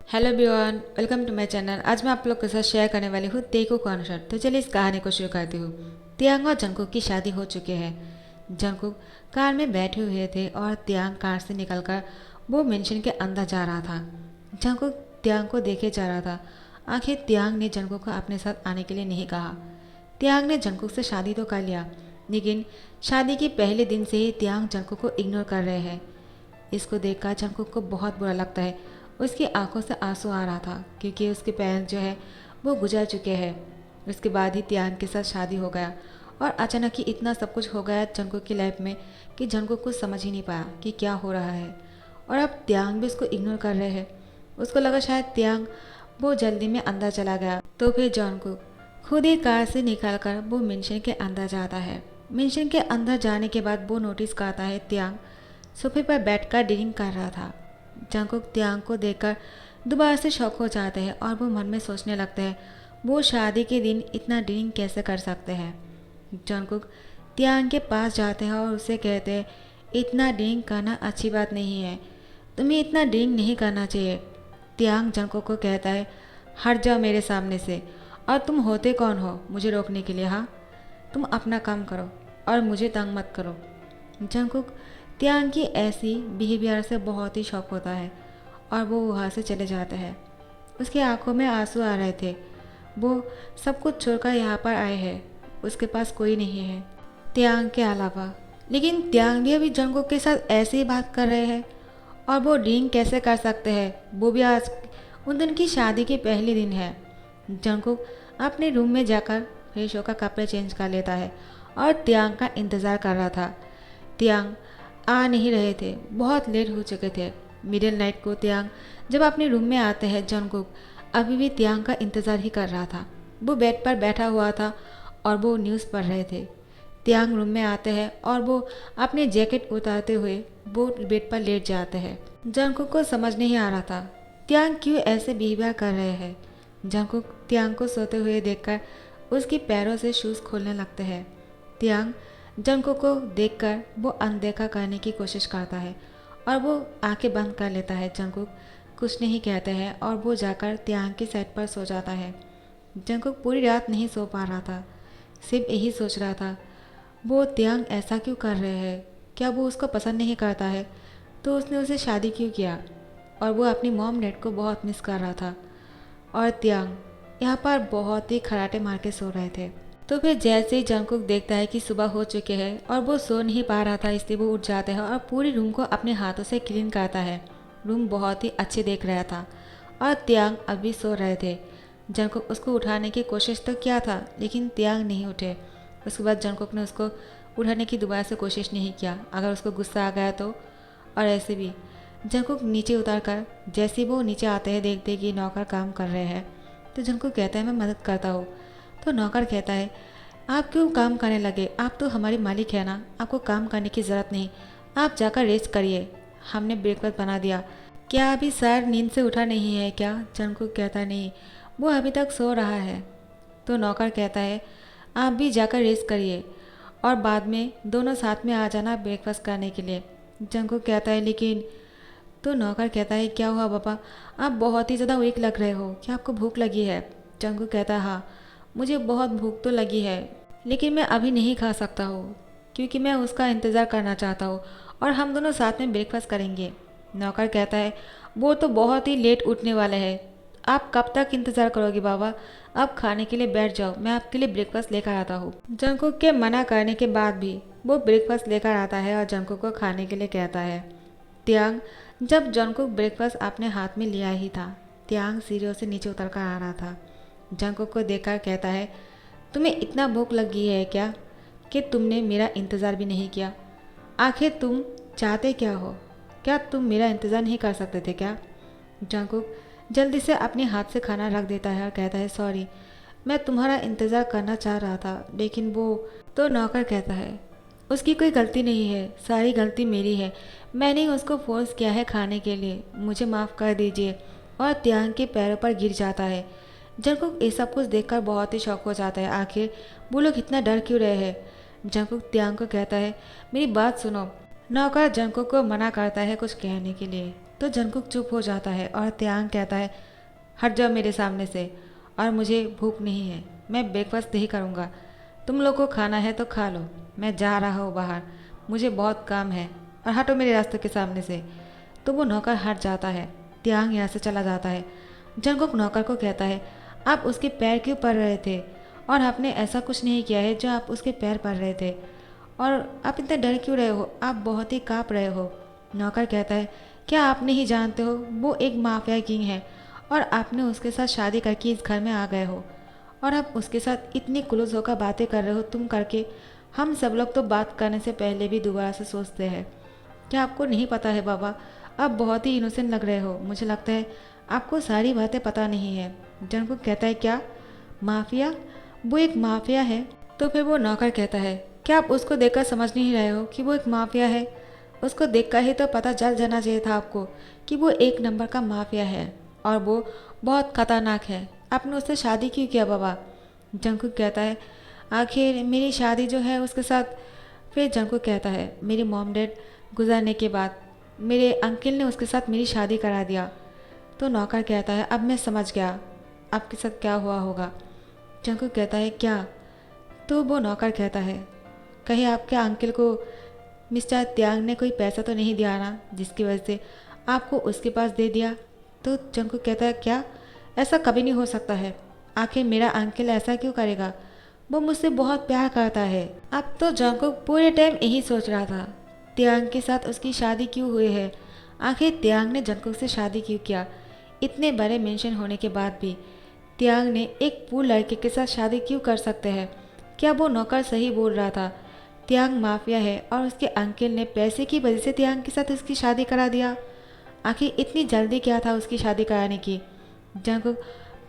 Hello everyone, welcome to my channel. आज मैं आप लोग के साथ शेयर करने वाली हूँ तेको कॉन्सर्ट। तो चलिए इस कहानी को शुरू करती हूँ। तियांग और जंगकुक की शादी हो चुकी है। जंगकुक कार में बैठे हुए थे और तियांग कार से निकलकर वो मेंशन के अंदर जा रहा था। जंगकुक तियांग को देखे जा रहा था। आखिर तियांग ने जंगकुक को अपने साथ आने के लिए नहीं कहा। तियांग ने जंगकुक से शादी तो कर लिया, लेकिन शादी के पहले दिन से ही तियांग जंगकुक को इग्नोर कर रहे हैं। इसको देखकर जंगकुक को बहुत बुरा लगता है। उसकी आंखों से आंसू आ रहा था क्योंकि उसके पेरेंट्स जो है वो गुजर चुके हैं। उसके बाद ही तियांग के साथ शादी हो गया और अचानक ही इतना सब कुछ हो गया जंगकुक की लाइफ में कि जंगकुक कुछ समझ ही नहीं पाया कि क्या हो रहा है। और अब तियांग भी उसको इग्नोर कर रहे हैं। उसको लगा शायद तियांग वो जल्दी में अंदर चला गया। तो फिर जंगकुक खुद ही कार से निकल कर वो मेंशन के अंदर जाता है। मेंशन के अंदर जाने के बाद वो नोटिस करता है तियांग सोफे पर बैठकर ड्रिंक कर रहा था। जंगकुक तियांग को देखकर दोबारा से शॉक हो जाते हैं और वो मन में सोचने लगते हैं वो शादी के दिन इतना ड्रिंक कैसे कर सकते हैं। जंगकुक तियांग के पास जाते हैं और उसे कहते हैं इतना ड्रिंक करना अच्छी बात नहीं है, तुम्हें इतना ड्रिंक नहीं करना चाहिए। तियांग जंगकुक को कहता है हट जाओ मेरे सामने से, और तुम होते कौन हो मुझे रोकने के लिए? हाँ, तुम अपना काम करो और मुझे तंग मत करो। जंगकुक तियांग की ऐसी बिहेवियर से बहुत ही शॉक होता है और वो वहाँ से चले जाते हैं। उसकी आंखों में आंसू आ रहे थे। वो सब कुछ छोड़कर यहाँ पर आए हैं। उसके पास कोई नहीं है तियांग के अलावा। लेकिन तियांग भी अभी जंगकुक के साथ ऐसे ही बात कर रहे हैं और वो ड्रिंक कैसे कर सकते हैं, वो भी आज उन दिन की शादी के पहले दिन है। जंगकुक अपने रूम में जाकर फ्रेश होकर कपड़े चेंज कर लेता है और तियांग का इंतज़ार कर रहा था। तियांग आ नहीं रहे थे, बहुत लेट हो चुके थे। मिडिल नाइट को तियांग जब अपने रूम में आते हैं, जंगकुक अभी भी तियांग का इंतज़ार ही कर रहा था। वो बेड पर बैठा हुआ था और वो न्यूज़ पढ़ रहे थे। तियांग रूम में आते हैं और वो अपने जैकेट उतारते हुए वो बेड पर लेट जाते हैं। जंगकुक को समझ नहीं आ रहा था तियांग क्यों ऐसे बिहेवियर कर रहे हैं। जंगकुक तियांग को सोते हुए देखकर उसके पैरों से शूज़ खोलने लगते हैं। तियांग जंगकुक को देखकर वो अनदेखा करने की कोशिश करता है और वो आंखें बंद कर लेता है। जंगकुक कुछ नहीं कहते हैं और वो जाकर तियांग की साइड पर सो जाता है। जंगकुक पूरी रात नहीं सो पा रहा था, सिर्फ यही सोच रहा था वो तियांग ऐसा क्यों कर रहे हैं। क्या वो उसको पसंद नहीं करता है तो उसने उसे शादी क्यों किया। और वो अपनी मॉम डैड को बहुत मिस कर रहा था। और तियांग यहाँ पर बहुत ही खराटे मार के सो रहे थे। तो फिर जैसे ही जंगकुक देखता है कि सुबह हो चुके हैं और वो सो नहीं पा रहा था, इसलिए वो उठ जाते हैं और पूरी रूम को अपने हाथों से क्लीन करता है। रूम बहुत ही अच्छे देख रहा था और तियांग अभी सो रहे थे। जंगकुक उसको उठाने की कोशिश तो किया था, लेकिन तियांग नहीं उठे। उसके बाद जंगकुक ने उसको उठाने की दोबारा से कोशिश नहीं किया, अगर उसको गुस्सा आ गया तो। और ऐसे भी जंगकुक नीचे उतार कर जैसे ही वो नीचे आते हैं, देखते कि नौकर काम कर रहे हैं, तो जंगकुक कहता है मैं मदद करता हूँ। तो नौकर कहता है आप क्यों काम करने लगे, आप तो हमारे मालिक है ना, आपको काम करने की ज़रूरत नहीं, आप जाकर रेस्ट करिए, हमने ब्रेकफास्ट बना दिया। क्या अभी सर नींद से उठा नहीं है क्या? जंगकुक कहता नहीं, वो अभी तक सो रहा है। तो नौकर कहता है आप भी जाकर रेस्ट करिए और बाद में दोनों साथ में आ जाना ब्रेकफास्ट करने के लिए। जंगकुक कहता है लेकिन। तो नौकर कहता है क्या हुआ पापा, आप बहुत ही ज़्यादा वीक लग रहे हो, क्या आपको भूख लगी है? जंगकुक कहता है हाँ, मुझे बहुत भूख तो लगी है, लेकिन मैं अभी नहीं खा सकता हूँ क्योंकि मैं उसका इंतज़ार करना चाहता हूँ और हम दोनों साथ में ब्रेकफास्ट करेंगे। नौकर कहता है वो तो बहुत ही लेट उठने वाले हैं, आप कब तक इंतज़ार करोगे बाबा, आप खाने के लिए बैठ जाओ, मैं आपके लिए ब्रेकफास्ट लेकर आता हूँ। जंगकुक के मना करने के बाद भी वो ब्रेकफास्ट लेकर आता है और जंगकुक को खाने के लिए कहता है। तियांग जब जंगकुक ब्रेकफास्ट अपने हाथ में लिया ही था, तियांग सीढ़ियों से नीचे उतर कर आ रहा था। जंगकुक को देखकर कहता है तुम्हें इतना भूख लगी है क्या कि तुमने मेरा इंतज़ार भी नहीं किया? आखिर तुम चाहते क्या हो? क्या तुम मेरा इंतज़ार नहीं कर सकते थे क्या? जंगकुक जल्दी से अपने हाथ से खाना रख देता है और कहता है सॉरी, मैं तुम्हारा इंतज़ार करना चाह रहा था, लेकिन वो। तो नौकर कहता है उसकी कोई गलती नहीं है, सारी गलती मेरी है, मैंने उसको फोर्स किया है खाने के लिए, मुझे माफ़ कर दीजिए। और तियांग के पैरों पर गिर जाता है। जंगकुक ये सब कुछ देखकर बहुत ही शौक हो जाता है, आखिर वो लोग इतना डर क्यों रहे हैं। जंगकुक तियांग को कहता है मेरी बात सुनो। नौकर जंगकुक को मना करता है कुछ कहने के लिए। तो जंगकुक चुप हो जाता है और त्यांग कहता है, हट जाओ मेरे सामने से, और मुझे भूख नहीं है, मैं ब्रेकफास्ट नहीं करूँगा। तुम लोग को खाना है तो खा लो, मैं जा रहा हूँ बाहर, मुझे बहुत काम है, और हटो मेरे रास्ते के सामने से। तो वो नौकर हट जाता है। त्यांग यहाँ से चला जाता है। जंगकुक नौकर को कहता है, आप उसके पैर क्यों पड़ रहे थे, और आपने ऐसा कुछ नहीं किया है जो आप उसके पैर पड़ रहे थे, और आप इतने डर क्यों रहे हो, आप बहुत ही काँप रहे हो। नौकर कहता है, क्या आप नहीं जानते हो, वो एक माफिया किंग है, और आपने उसके साथ शादी करके इस घर में आ गए हो, और आप उसके साथ इतनी क्लोज होकर बातें कर रहे हो, तुम करके। हम सब लोग तो बात करने से पहले भी दोबारा से सोचते हैं। क्या आपको नहीं पता है बाबा, आप बहुत ही इनोसेंट लग रहे हो, मुझे लगता है आपको सारी बातें पता नहीं है। जंगकुक कहता है, क्या माफिया, वो एक माफिया है। तो फिर वो नौकर कहता है, क्या आप उसको देखकर समझ नहीं रहे हो कि वो एक माफिया है। उसको देखकर ही तो पता चल जाना चाहिए था आपको कि वो एक नंबर का माफिया है, और वो बहुत खतरनाक है। आपने उससे शादी क्यों किया बाबा। जंगकुक कहता है, आखिर मेरी शादी जो है उसके साथ। फिर जंगकुक कहता है, मेरी मॉम डैड गुजरने के बाद मेरे अंकल ने उसके साथ मेरी शादी करा दिया। तो नौकर कहता है, अब मैं समझ गया आपके साथ क्या हुआ होगा। जंगकुक कहता है, क्या। तो वो नौकर कहता है, कहीं आपके अंकल को मिस्टर त्यांग ने कोई पैसा तो नहीं दिया ना, जिसकी वजह से आपको उसके पास दे दिया। तो जंगकुक कहता है, क्या, ऐसा कभी नहीं हो सकता है। आखिर मेरा अंकल ऐसा क्यों करेगा, वो मुझसे बहुत प्यार करता है। अब तो जंगकुक पूरे टाइम यही सोच रहा था, त्यांग के साथ उसकी शादी क्यों हुई है। आखिर त्यांग ने जंगकुक से शादी क्यों किया। इतने बड़े मेंशन होने के बाद भी त्यांग ने एक पूर लड़के के साथ शादी क्यों कर सकते हैं। क्या वो नौकर सही बोल रहा था, त्यांग माफिया है, और उसके अंकल ने पैसे की वजह से त्यांग के साथ उसकी शादी करा दिया। आखिर इतनी जल्दी क्या था उसकी शादी कराने की। जंगकुक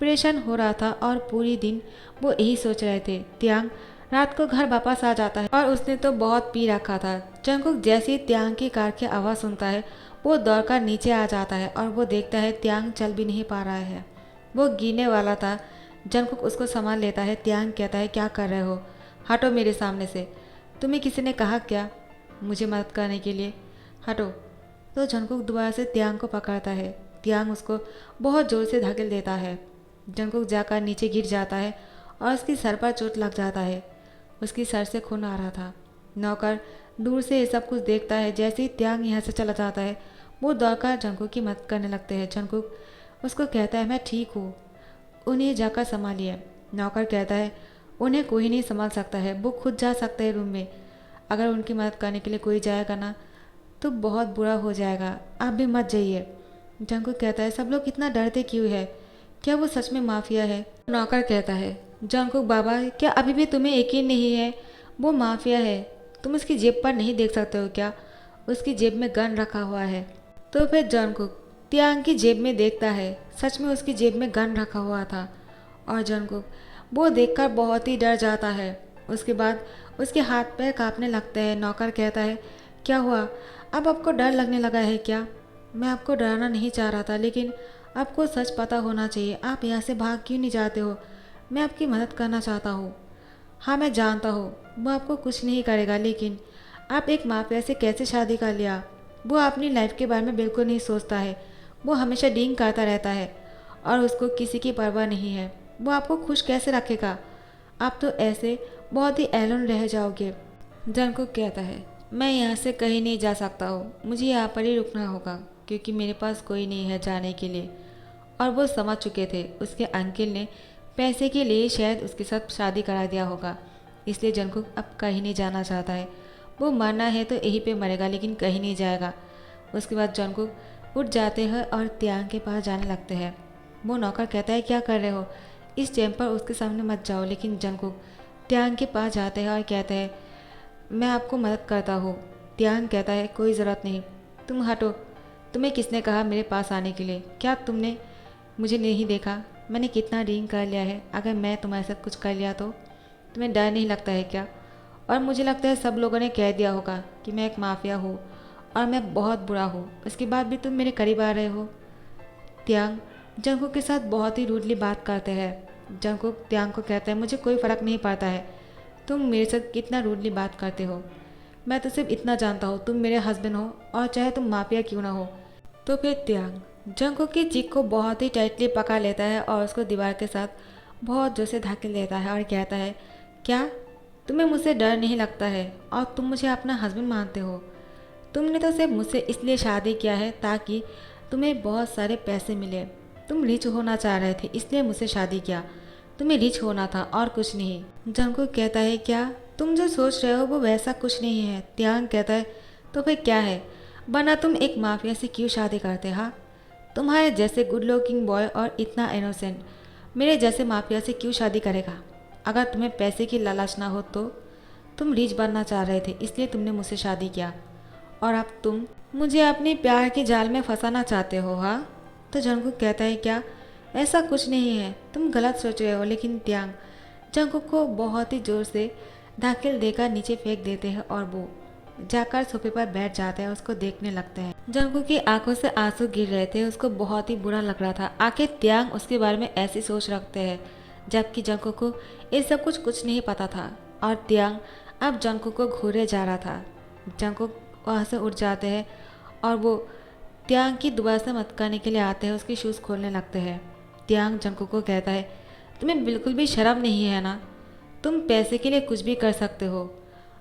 परेशान हो रहा था, और पूरी दिन वो यही सोच रहे थे। त्यांग रात को घर वापस आ जाता है, और उसने तो बहुत पी रखा था। जंगकुक जैसे ही त्यांग की कार की आवाज़ सुनता है, वो दौड़कर नीचे आ जाता है, और वो देखता है त्यांग चल भी नहीं पा रहा है। वो गिरने वाला था। जंगकुक उसको संभाल लेता है। त्यांग कहता है, क्या कर रहे हो, हटो मेरे सामने से, तुम्हें किसी ने कहा क्या मुझे मदद करने के लिए, हटो। तो जंगकुक दोबारा से त्यांग को पकड़ता है। त्यांग उसको बहुत ज़ोर से धकेल देता है। जंगकुक जाकर नीचे गिर जाता है, और उसकी सर पर चोट लग जाता है। उसकी सर से खून आ रहा था। नौकर दूर से ये सब कुछ देखता है। जैसे ही त्यांग यहाँ से चला जाता है, वो दौड़कर जंगकुक की मदद करने लगते हैं। जंगकुक उसको कहता है, मैं ठीक हूँ, उन्हें जाकर संभालिए। नौकर कहता है, उन्हें कोई नहीं संभाल सकता है, वो खुद जा सकते हैं रूम में। अगर उनकी मदद करने के लिए कोई जाएगा ना तो बहुत बुरा हो जाएगा, आप भी मत जाइए। जंगकुक कहता है, सब लोग इतना डरते क्यों है, क्या वो सच में माफिया है। नौकर कहता है, जंगकुक बाबा, क्या अभी भी तुम्हें यकीन नहीं है, वो माफिया है। तुम उसकी जेब पर नहीं देख सकते हो क्या, उसकी जेब में गन रखा हुआ है। तो फिर जंगकुक त्यांग की जेब में देखता है, सच में उसकी जेब में गन रखा हुआ था। और जंगकुक वो देखकर बहुत ही डर जाता है। उसके बाद उसके हाथ पैर कांपने लगते हैं। नौकर कहता है, क्या हुआ, अब आपको डर लगने लगा है क्या। मैं आपको डराना नहीं चाह रहा था, लेकिन आपको सच पता होना चाहिए। आप यहाँ से भाग क्यों नहीं जाते हो, मैं आपकी मदद करना चाहता हूँ। हाँ मैं जानता हूँ वो आपको कुछ नहीं करेगा, लेकिन आप एक माफिया से कैसे शादी कर लिया। वो अपनी लाइफ के बारे में बिल्कुल नहीं सोचता है, वो हमेशा डींग करता रहता है, और उसको किसी की परवाह नहीं है। वो आपको खुश कैसे रखेगा, आप तो ऐसे बहुत ही एलोन रह जाओगे। जंगकुक कहता है, मैं यहाँ से कहीं नहीं जा सकता हूँ, मुझे यहाँ पर ही रुकना होगा, क्योंकि मेरे पास कोई नहीं है जाने के लिए। और वो समझ चुके थे उसके अंकल ने पैसे के लिए शायद उसके साथ शादी करा दिया होगा, इसलिए जंगकुक अब कहीं नहीं जाना चाहता है। वो मरना है तो यहीं पे मरेगा, लेकिन कहीं नहीं जाएगा। उसके बाद जंगकुक उठ जाते हैं और त्यांग के पास जाने लगते हैं। वो नौकर कहता है, क्या कर रहे हो, इस टाइम पर उसके सामने मत जाओ। लेकिन जंगकुक त्यांग के पास जाते हैं और कहते हैं, मैं आपको मदद करता हूँ। त्यांग कहता है, कोई ज़रूरत नहीं, तुम हटो, तुम्हें किसने कहा मेरे पास आने के लिए, क्या तुमने मुझे नहीं देखा, मैंने कितना ड्रिंक कर लिया है, अगर मैं तुम्हारे साथ कुछ कर लिया तो तुम्हें डर नहीं लगता है क्या। और मुझे लगता है सब लोगों ने कह दिया होगा कि मैं एक माफिया हूँ और मैं बहुत बुरा हूँ, उसके बाद भी तुम मेरे करीब आ रहे हो। त्यांग जंगकुक के साथ बहुत ही रूडली बात करते हैं। जंगकुक त्यांग को कहता है, मुझे कोई फ़र्क नहीं पड़ता है तुम मेरे साथ कितना रूडली बात करते हो, मैं तो सिर्फ इतना जानता हूँ, तुम मेरे हस्बैंड हो, और चाहे तुम माफिया क्यों ना हो। तो फिर त्यांग जंगकुक की चीख को बहुत ही टाइटली पकड़ लेता है और उसको दीवार के साथ बहुत जोर से धकेल देता है और कहता है, क्या तुम्हें मुझसे डर नहीं लगता है और तुम मुझे अपना हस्बैंड मानते हो? तुमने तो सिर्फ मुझसे इसलिए शादी किया है ताकि तुम्हें बहुत सारे पैसे मिले। तुम रिच होना चाह रहे थे इसलिए मुझसे शादी किया। तुम्हें रिच होना था और कुछ नहीं। जंगकुक कहता है, क्या तुम जो सोच रहे हो वो वैसा कुछ नहीं है। त्यांग कहता है, तो फिर क्या है? वरना तुम एक माफिया से क्यों शादी करते? हाँ, तुम्हारे जैसे गुड लुकिंग बॉय और इतना इनोसेंट मेरे जैसे माफिया से क्यों शादी करेगा? अगर तुम्हें पैसे की लालच ना हो तो तुम रिच बनना चाह रहे थे इसलिए तुमने मुझसे शादी किया और अब तुम मुझे अपने प्यार के जाल में फंसाना चाहते हो। हाँ, तो जंगकुक कहता है, क्या ऐसा कुछ नहीं है, तुम गलत सोच रहे हो। लेकिन त्यांग जंगकुक को बहुत ही जोर से धकेल देकर नीचे फेंक देते हैं और वो जाकर सोफे पर बैठ जाते हैं, उसको देखने लगते हैं। जंगकुक की आंखों से आंसू गिर रहे थे, उसको बहुत ही बुरा लग रहा था। आखिर त्यांग उसके बारे में ऐसी सोच रखते हैं जबकि जंगकुक को ये सब कुछ नहीं पता था और त्यांग अब जंगकुक को घूरे जा रहा था। जंगकुक वहाँ से उठ जाते हैं और वो त्यांग की दोबारा से मत करने के लिए आते हैं, उसके शूज़ खोलने लगते हैं। त्यांग जंगकुक को कहता है, तुम्हें बिल्कुल भी शर्म नहीं है ना? तुम पैसे के लिए कुछ भी कर सकते हो।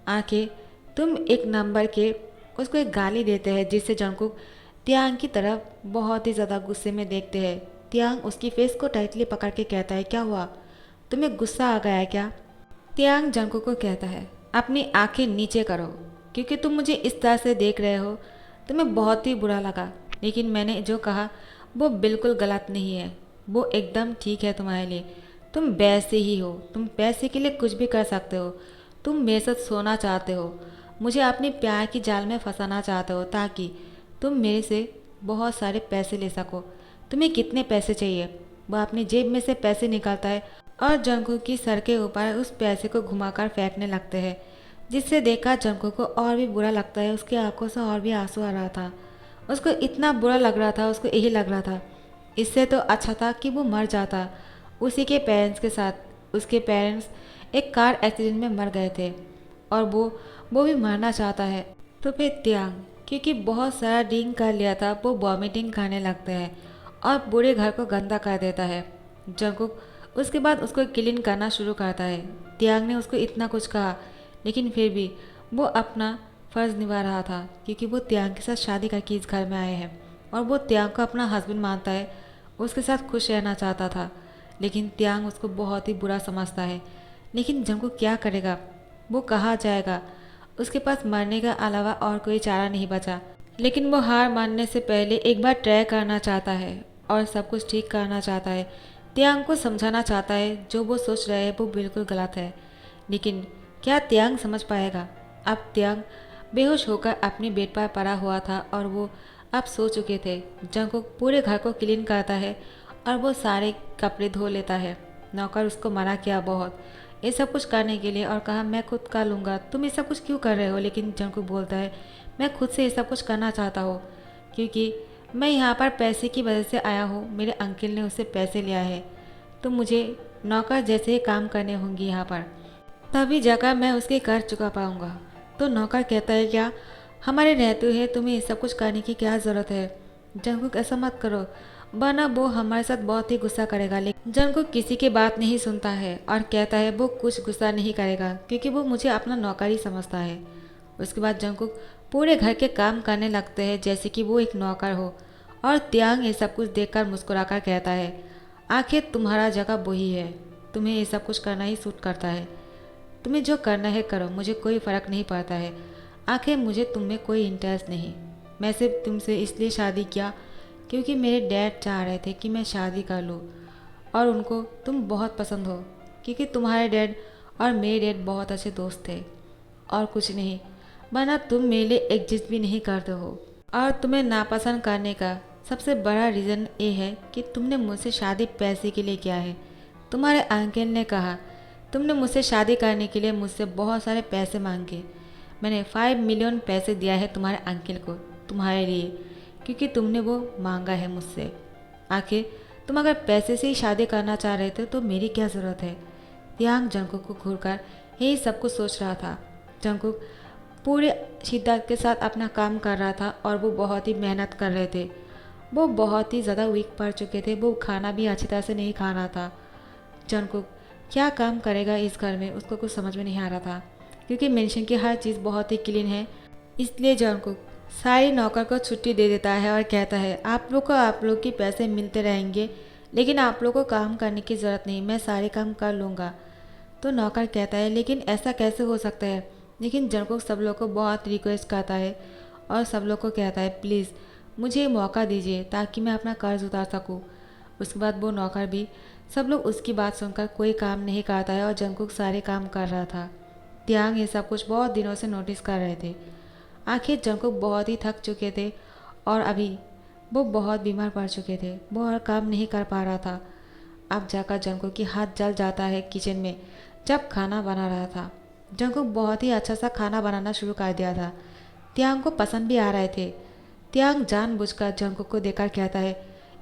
आखिर तुम एक नंबर के उसको एक गाली देते हैं जिससे जंगकुक त्यांग की तरफ बहुत ही ज़्यादा गुस्से में देखते हैं। त्यांग उसकी फेस को टाइटली पकड़ के कहता है, क्या हुआ, तुम्हें गुस्सा आ गया है क्या? त्यांग जंगकुक को कहता है, अपनी आंखें नीचे करो क्योंकि तुम मुझे इस तरह से देख रहे हो। तुम्हें बहुत ही बुरा लगा लेकिन मैंने जो कहा वो बिल्कुल गलत नहीं है, वो एकदम ठीक है तुम्हारे लिए। तुम वैसे ही हो, तुम पैसे के लिए कुछ भी कर सकते हो। तुम मेरे साथ सोना चाहते हो, मुझे अपने प्यार की जाल में फंसाना चाहते हो ताकि तुम मेरे से बहुत सारे पैसे ले सको। तुम्हें कितने पैसे चाहिए? वह अपनी जेब में से पैसे निकालता है और जंगकुक की सर के ऊपर उस पैसे को घुमाकर फेंकने लगते हैं, जिससे देखकर जंगकुक को और भी बुरा लगता है। उसकी आंखों से और भी आंसू आ रहा था। उसको इतना बुरा लग रहा था, उसको यही लग रहा था इससे तो अच्छा था कि वो मर जाता उसी के पेरेंट्स के साथ। उसके पेरेंट्स एक कार एक्सीडेंट में मर गए थे और वो भी मरना चाहता है। तो फिर त्यांग क्योंकि बहुत सारा ड्रिंक कर लिया था वो वॉमिटिंग करने लगते हैं और पूरे घर को गंदा कर देता है। जंगकुक उसके बाद उसको क्लीन करना शुरू करता है। त्यांग ने उसको इतना कुछ कहा लेकिन फिर भी वो अपना फ़र्ज़ निभा रहा था क्योंकि वो त्यांग के साथ शादी करके इस घर में आए हैं और वो त्यांग को अपना हस्बैंड मानता है, उसके साथ खुश रहना चाहता था। लेकिन त्यांग उसको बहुत ही बुरा समझता है। लेकिन जंगकुक क्या करेगा? वो कहाँ जाएगा? उसके पास मरने का अलावा और कोई चारा नहीं बचा। लेकिन वो हार मानने से पहले एक बार ट्राई करना चाहता है और सब कुछ ठीक करना चाहता है। त्यांग को समझाना चाहता है जो वो सोच रहे हैं वो बिल्कुल गलत है। लेकिन क्या त्यांग समझ पाएगा? अब त्यांग बेहोश होकर अपने बेड पर पड़ा हुआ था और वो अब सो चुके थे। जंगकुक पूरे घर को क्लीन करता है और वो सारे कपड़े धो लेता है। नौकर उसको मना किया बहुत ये सब कुछ करने के लिए और कहा, मैं खुद कर लूँगा, तुम ये सब कुछ क्यों कर रहे हो? लेकिन जंगकुक बोलता है, मैं खुद से ये सब कुछ करना चाहता हूँ क्योंकि मैं यहाँ पर पैसे की वजह से आया हूँ। मेरे अंकल ने उससे पैसे लिया है तो मुझे नौकर जैसे ही काम करने होंगे यहाँ पर, तभी जाकर मैं उसके कर चुका पाऊँगा। तो नौकर कहता है, क्या हमारे रहते हुए तुम्हें ये सब कुछ करने की क्या ज़रूरत है? जंगकुक ऐसा मत करो वरना वो हमारे साथ बहुत ही गुस्सा करेगा। लेकिन जंगकुक किसी की बात नहीं सुनता है और कहता है वो कुछ गुस्सा नहीं करेगा क्योंकि वो मुझे अपना नौकर ही समझता है। उसके बाद जंगकुक पूरे घर के काम करने लगते हैं जैसे कि वो एक नौकर हो और त्यांग ये सब कुछ देखकर मुस्कुराकर कहता है, आखिर तुम्हारा जगह वही है, तुम्हें ये सब कुछ करना ही सूट करता है। तुम्हें जो करना है करो, मुझे कोई फ़र्क नहीं पड़ता है। आखिर मुझे तुम में कोई इंटरेस्ट नहीं। मैं सिर्फ तुमसे इसलिए शादी किया क्योंकि मेरे डैड चाह रहे थे कि मैं शादी कर लूँ और उनको तुम बहुत पसंद हो क्योंकि तुम्हारे डैड और मेरे डैड बहुत अच्छे दोस्त थे और कुछ नहीं, वरना तुम मेरे लिए एग्जिस्ट भी नहीं करते हो। और तुम्हें नापसंद करने का सबसे बड़ा रीज़न ये है कि तुमने मुझसे शादी पैसे के लिए किया है। तुम्हारे अंकल ने कहा तुमने मुझसे शादी करने के लिए मुझसे बहुत सारे पैसे मांगे। मैंने 5 मिलियन पैसे दिया है तुम्हारे अंकल को तुम्हारे लिए क्योंकि तुमने वो मांगा है मुझसे। आखिर तुम अगर पैसे से ही शादी करना चाह रहे थे तो मेरी क्या ज़रूरत है? त्यांग जंगकुक को घूरकर यही सब कुछ सोच रहा था। जंगकुक पूरे शिद्दत के साथ अपना काम कर रहा था और वो बहुत ही मेहनत कर रहे थे वो बहुत ही ज़्यादा वीक पड़ चुके थे, वो खाना भी अच्छी तरह से नहीं खा रहा था। जंगकुक क्या काम करेगा इस घर में, उसको कुछ समझ में नहीं आ रहा था, क्योंकि मेंशन की हर चीज़ बहुत ही क्लीन है। इसलिए जंगकुक सारी नौकर को छुट्टी दे देता है और कहता है आप लोग को आप लोग के पैसे मिलते रहेंगे, लेकिन आप लोग को काम करने की ज़रूरत नहीं, मैं सारे काम कर लूँगा। तो नौकर कहता है लेकिन ऐसा कैसे हो सकता है। लेकिन जंगकुक सब लोग को बहुत रिक्वेस्ट करता है और सब लोग को कहता है प्लीज़ मुझे मौका दीजिए ताकि मैं अपना कर्ज उतार सकूँ। उसके बाद वो नौकर भी सब लोग उसकी बात सुनकर कोई काम नहीं करता है और जंगकुक सारे काम कर रहा था। त्यांग ये सब कुछ बहुत दिनों से नोटिस कर रहे थे। आखिर जंगकुक बहुत ही थक चुके थे और अभी वो बहुत बीमार पड़ चुके थे, वो और काम नहीं कर पा रहा था। अब जाकर जंगकुक की हाथ जल जाता है किचन में जब खाना बना रहा था। जंगकुक बहुत ही अच्छा सा खाना बनाना शुरू कर दिया था, त्यांग को पसंद भी आ रहे थे। त्यांग जानबूझकर जंगकुक को देखकर कहता है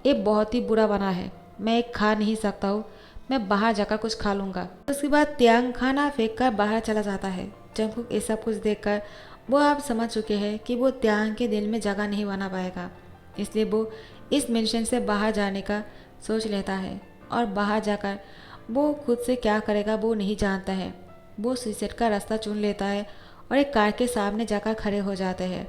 ये बहुत ही बुरा बना है, मैं एक खा नहीं सकता हूँ, मैं बाहर जाकर कुछ खा लूँगा। उसके बाद त्यांग खाना फेंक कर बाहर चला जाता है। जंगकुक ये सब कुछ देखकर वो आप समझ चुके हैं कि वो त्यांग के दिल में जगह नहीं बना पाएगा, इसलिए वो इस मिशन से बाहर जाने का सोच लेता है और बाहर जाकर वो खुद से क्या करेगा वो नहीं जानता है। वो सुइसाइड का रास्ता चुन लेता है और एक कार के सामने जाकर खड़े हो जाते हैं।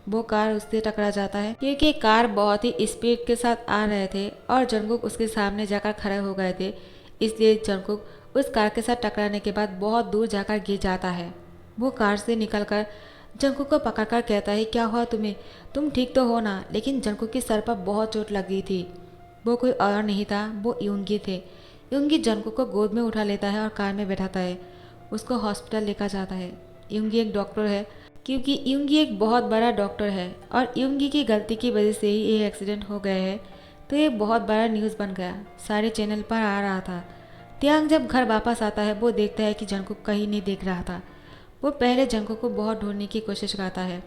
वो कार उससे टकरा जाता है क्योंकि कार बहुत ही स्पीड के साथ आ रहे थे और जंगकुक उसके सामने जाकर खड़े हो गए थे, इसलिए जंगकुक उस कार के साथ टकराने के बाद बहुत दूर जाकर गिर जाता है। वो कार से निकलकर जंगकुक को पकड़कर कहता है क्या हुआ तुम्हें, तुम ठीक तो हो ना। लेकिन जंगकुक की सर पर बहुत चोट लग गई थी। वो कोई और नहीं था, वो यूंगी थे। यूंगी जंगकुक को गोद में उठा लेता है और कार में बैठाता है, उसको हॉस्पिटल लेकर जाता है। यूंगी एक डॉक्टर है, क्योंकि यूंगी एक बहुत बड़ा डॉक्टर है और यूंगी की गलती की वजह से ही ये एक्सीडेंट हो गया है, तो ये बहुत बड़ा न्यूज़ बन गया, सारे चैनल पर आ रहा था। त्यांग जब घर वापस आता है वो देखता है कि जंगकुक कहीं नहीं दिख रहा था। वो पहले जंगकुक को बहुत ढूंढने की कोशिश करता है,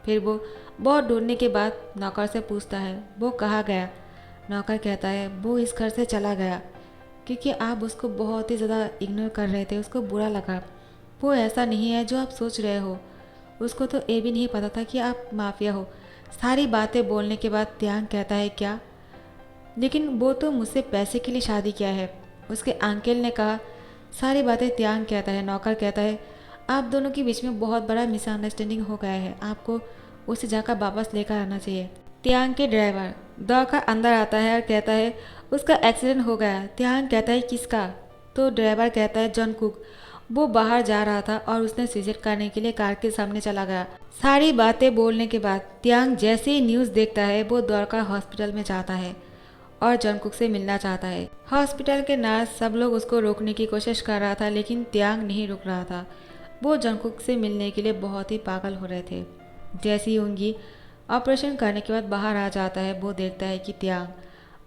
फिर वो बहुत ढूंढने के बाद नौकर से पूछता है वो कहाँ गया। नौकर कहता है वो इस घर से चला गया, क्योंकि आप उसको बहुत ही ज़्यादा इग्नोर कर रहे थे, उसको बुरा लगा। वो ऐसा नहीं है जो आप सोच रहे हो, उसको तो ये भी नहीं पता था कि आप माफिया हो। सारी बातें बोलने के बाद त्यांग कहता है क्या, लेकिन वो तो मुझसे पैसे के लिए शादी किया है, उसके अंकल ने कहा। सारी बातें त्यांग कहता है। नौकर कहता है आप दोनों के बीच में बहुत बड़ा मिसअंडरस्टैंडिंग हो गया है, आपको उसे जाकर वापस लेकर आना चाहिए। त्यांग के ड्राइवर दौड़कर अंदर आता है और कहता है उसका एक्सीडेंट हो गया। त्यांग कहता है किसका, तो ड्राइवर कहता है जंगकुक, वो बाहर जा रहा था और उसने सुसाइड करने के लिए कार के सामने चला गया। सारी बातें बोलने के बाद त्यांग जैसे ही न्यूज़ देखता है वो दौड़कर हॉस्पिटल में जाता है और जंगकुक से मिलना चाहता है। हॉस्पिटल के नर्स सब लोग उसको रोकने की कोशिश कर रहा था, लेकिन त्यांग नहीं रुक रहा था। वो जंगकुक से मिलने के लिए बहुत ही पागल हो रहे थे। जैसी यूंगी ऑपरेशन करने के बाद बाहर आ जाता है, वो देखता है कि त्यांग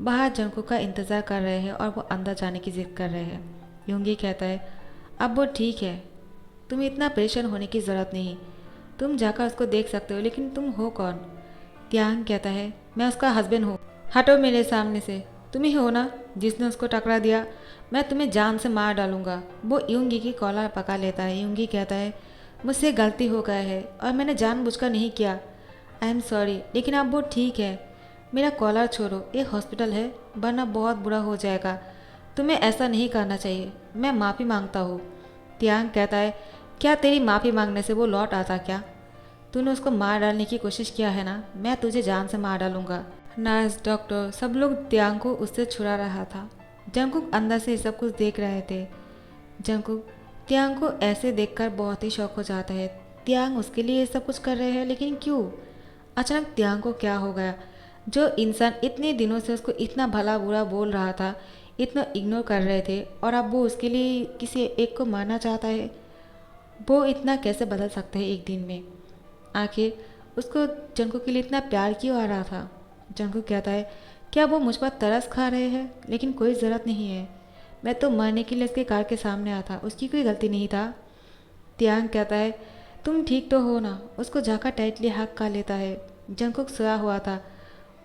बाहर जंगकुक का इंतज़ार कर रहे हैं और वो अंदर जाने की जिद कर रहे हैं। यूंगी कहता है अब वो ठीक है, तुम्हें इतना परेशान होने की ज़रूरत नहीं, तुम जाकर उसको देख सकते हो, लेकिन तुम हो कौन। त्यांग कहता है मैं उसका हस्बैंड हूँ, हटो मेरे सामने से, तुम ही हो ना जिसने उसको टकरा दिया, मैं तुम्हें जान से मार डालूंगा। वो यूंगी की कॉलर पकड़ लेता है। यूंगी कहता है मुझसे गलती हो गया है और मैंने जानबूझकर नहीं किया, आई एम सॉरी, लेकिन अब वो ठीक है, मेरा कॉलर छोड़ो, ये हॉस्पिटल है, वरना बहुत बुरा हो जाएगा, तुम्हें ऐसा नहीं करना चाहिए, मैं माफ़ी मांगता हूँ। त्यांग कहता है क्या तेरी माफ़ी मांगने से वो लौट आता क्या, तूने उसको मार डालने की कोशिश किया है ना, मैं तुझे जान से मार डालूंगा। नर्स डॉक्टर सब लोग त्यांग को उससे छुड़ा रहा था। जंगकुक अंदर से सब कुछ देख रहे थे। जंगकुक त्यांग को ऐसे देखकर बहुत ही शौक हो जाता है। त्यांग उसके लिए ये सब कुछ कर रहे हैं, लेकिन क्यों, अचानक त्यांग को क्या हो गया। जो इंसान इतने दिनों से उसको इतना भला बुरा बोल रहा था, इतना इग्नोर कर रहे थे, और अब वो उसके लिए किसी एक को मारना चाहता है, वो इतना कैसे बदल सकते हैं एक दिन में। आखिर उसको जंगकुक के लिए इतना प्यार क्यों आ रहा था। जंगकुक कहता है क्या वो मुझ पर तरस खा रहे हैं, लेकिन कोई ज़रूरत नहीं है, मैं तो मरने के लिए उसके कार के सामने आया था, उसकी कोई गलती नहीं था। त्यांग कहता है तुम ठीक तो हो ना, उसको जाकर टाइटली हक कर लेता है। जंगकुक सोया हुआ था,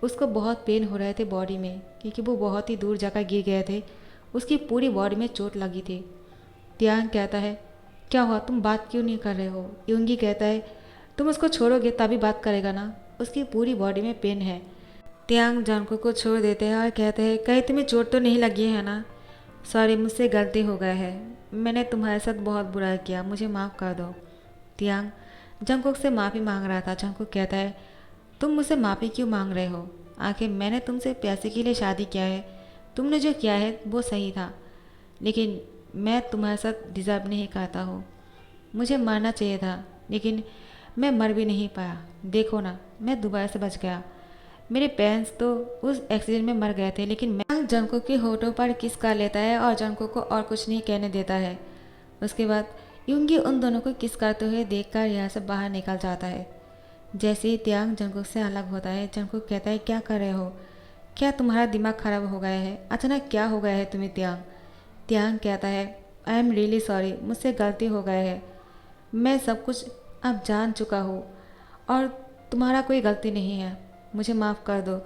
उसको बहुत पेन हो रहे थे बॉडी में, क्योंकि वो बहुत ही दूर जाकर गिर गए थे, उसकी पूरी बॉडी में चोट लगी थी। त्यांग कहता है क्या हुआ, तुम बात क्यों नहीं कर रहे हो। यूंगी कहता है तुम उसको छोड़ोगे तभी बात करेगा ना, उसकी पूरी बॉडी में पेन है। त्यांग जंगकुक को छोड़ देते हैं और कहते हैं कहीं तुम्हें चोट तो नहीं लगी है ना। सॉरी, मुझसे गलती हो गया है, मैंने तुम्हारे साथ बहुत बुरा किया, मुझे माफ़ कर दो। त्यांग जंगकुक से माफ़ी मांग रहा था। जंगकुक कहता है तुम मुझसे माफ़ी क्यों मांग रहे हो? आखिर मैंने तुमसे पैसे के लिए शादी किया है, तुमने जो किया है वो सही था, लेकिन मैं तुम्हारे साथ डिज़र्व नहीं करता हूँ। मुझे मरना चाहिए था, लेकिन मैं मर भी नहीं पाया। देखो ना, मैं दोबारा से बच गया। मेरे पेरेंट्स तो उस एक्सीडेंट में मर गए थे, लेकिन मैं जंगकुक के होठों पर किस कर लेता है और जंगकुक को और कुछ नहीं कहने देता है। उसके बाद यूंगी उन दोनों को किस करते हुए देखकर यहाँ से बाहर निकल जाता है। जैसे ही त्यांग जंगकुक से अलग होता है, जंगकुक कहता है क्या कर रहे हो? क्या तुम्हारा दिमाग खराब हो गया है? अचानक क्या हो गया है तुम्हें त्यांग? त्यांग कहता है आई एम रियली सॉरी, मुझसे गलती हो गई है, मैं सब कुछ अब जान चुका हूँ और तुम्हारा कोई गलती नहीं है, मुझे माफ़ कर दो।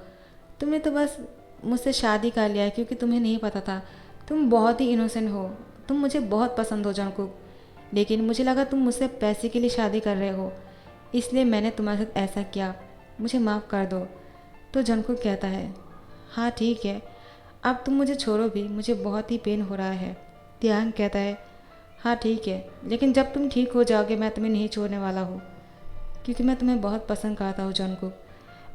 तुमने तो बस मुझसे शादी कर लिया है क्योंकि तुम्हें नहीं पता था। तुम बहुत ही इनोसेंट हो, तुम मुझे बहुत पसंद हो जंगकुक, लेकिन मुझे लगा तुम मुझसे पैसे के लिए शादी कर रहे हो, इसलिए मैंने तुम्हारे साथ ऐसा किया, मुझे माफ़ कर दो। तो जंगकुक कहता है हाँ ठीक है, अब तुम मुझे छोड़ो भी, मुझे बहुत ही पेन हो रहा है। त्यांग कहता है हाँ ठीक है, लेकिन जब तुम ठीक हो जाओगे मैं तुम्हें नहीं छोड़ने वाला हूँ, क्योंकि मैं तुम्हें बहुत पसंद करता हूँ जंगकुक।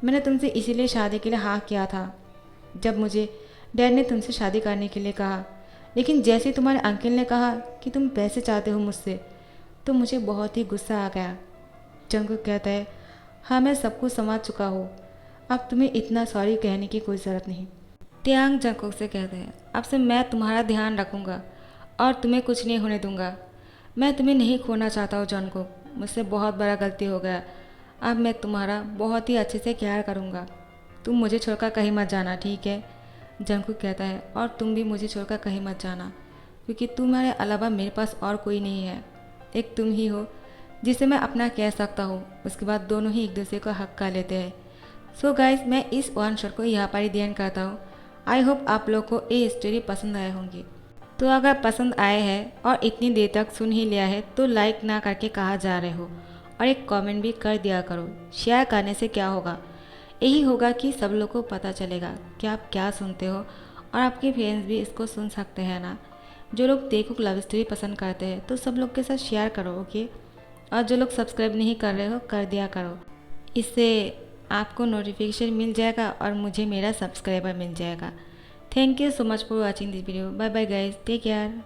मैंने तुमसे इसीलिए शादी के लिए हाँ किया था जब मुझे डैड ने तुमसे शादी करने के लिए कहा, लेकिन जैसे ही तुम्हारे अंकल ने कहा कि तुम पैसे चाहते हो मुझसे, तो मुझे बहुत ही गुस्सा आ गया। जंगकुक कहता है हाँ मैं सब कुछ समझ चुका हूँ, अब तुम्हें इतना सॉरी कहने की कोई ज़रूरत नहीं। त्यांग जंगकुक से कहते हैं अब से मैं तुम्हारा ध्यान रखूँगा और तुम्हें कुछ नहीं होने दूंगा। मैं तुम्हें नहीं खोना चाहता हूँ जंगकुक, मुझसे बहुत बड़ा गलती हो गया, अब मैं तुम्हारा बहुत ही अच्छे से केयर करूँगा। तुम मुझे छोड़कर कहीं मत जाना, ठीक है? जंगकुक कहता है और तुम भी मुझे छोड़कर कहीं मत जाना, क्योंकि तुम्हारे अलावा मेरे पास और कोई नहीं है, एक तुम ही हो जिसे मैं अपना कह सकता हूँ। उसके बाद दोनों ही एक दूसरे को हक कर लेते हैं। सो गाइज, मैं इस वन शॉट को यहाँ पर ही ध्यान करता हूँ। आई होप आप लोग को ये स्टोरी पसंद आए होंगी। तो अगर पसंद आए हैं और इतनी देर तक सुन ही लिया है तो लाइक ना करके कहाँ जा रहे हो, और एक कमेंट भी कर दिया करो। शेयर करने से क्या होगा, यही होगा कि सब लोग को पता चलेगा कि आप क्या सुनते हो, और आपके फ्रेंड्स भी इसको सुन सकते हैं ना। जो लोग देखो लव स्टोरी पसंद करते हैं तो सब लोग के साथ शेयर करो, ओके। और जो लोग सब्सक्राइब नहीं कर रहे हो कर दिया करो, इससे आपको नोटिफिकेशन मिल जाएगा और मुझे मेरा सब्सक्राइबर मिल जाएगा। Thank you so much for watching this video. Bye bye guys, take care.